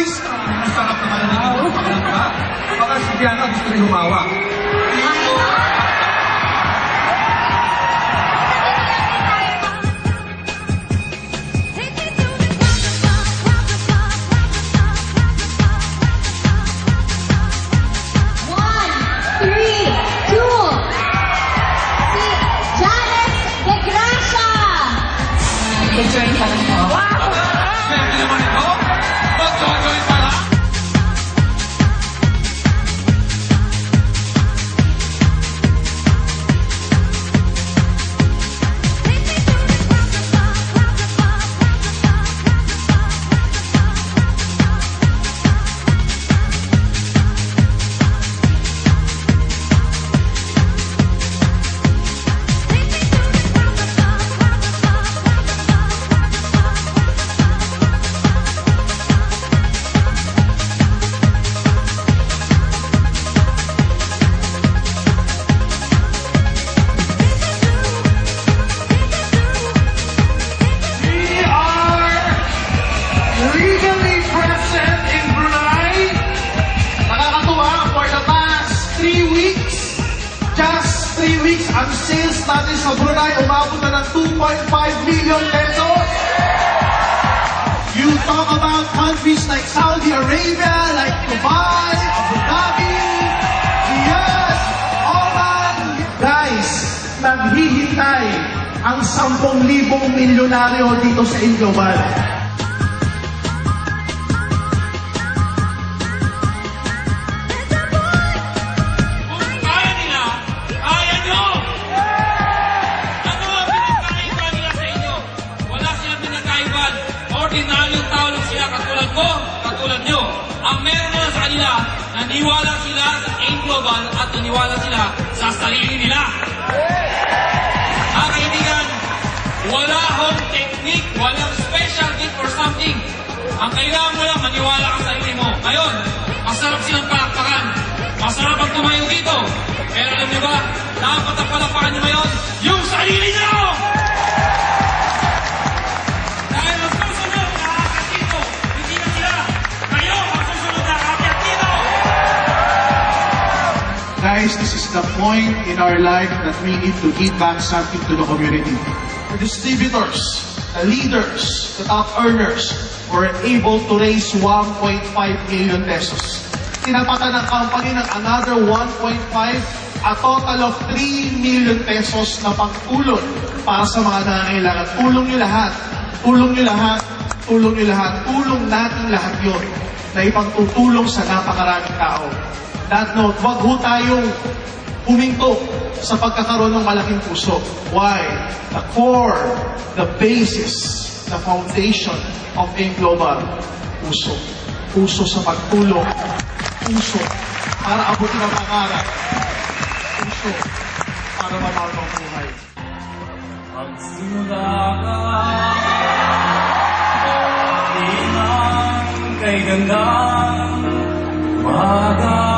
Luis, ang sarap naman na naging pakalang ka. Baka si Diana gusto rin humawa. Mag-join ka lang po. Wow! Pwede naman ito? Mag-join pa lang? Legally present in Brunei. Nakakatuwa, for the past 3 weeks, just 3 weeks, ang sales natin sa Brunei umabot na ng 2.5 million pesos. You talk about countries like Saudi Arabia, like Dubai, Abu Dhabi, Riyadh, Oman. Guys, naghihintay ang 10,000 milyonaryo dito sa Inglobal. Ordinaryong tao lang sila, katulad ko, katulad nyo. Ang meron nila sa kanila, naniwala sila sa AIM Global at naniwala sila sa sarili nila. Mga kaibigan, wala hong technique, walang special gift or something. Ang kailangan mo lang, maniwala ka sa sarili mo. Ngayon, masarap silang palakpakan. Masarap ang tumayo dito. Pero alam nyo ba, dapat ang palakpakan nyo ngayon, yung sarili nyo! Guys, this is the point in our life that we need to give back something to the community. The distributors, the leaders, the top earners were able to raise 1.5 million pesos. Tinapatan ng company ng another 1.5, a total of 3 million pesos na pagtulong para sa mga nangangailangan. Tulong nyo lahat. Tulong nyo lahat. Tulong nyo lahat. Tulong natin lahat yun na ipagtutulong sa napakaraming tao. That note, wag ho tayong huminto sa pagkakaroon ng malaking puso. Why? The core, the basis, the foundation of AIM Global, puso. Puso sa pagtulong. Puso para abutin ang pangarap. Puso para mabago ang buhay. Pagsimula ka, di man kay gandang umaga.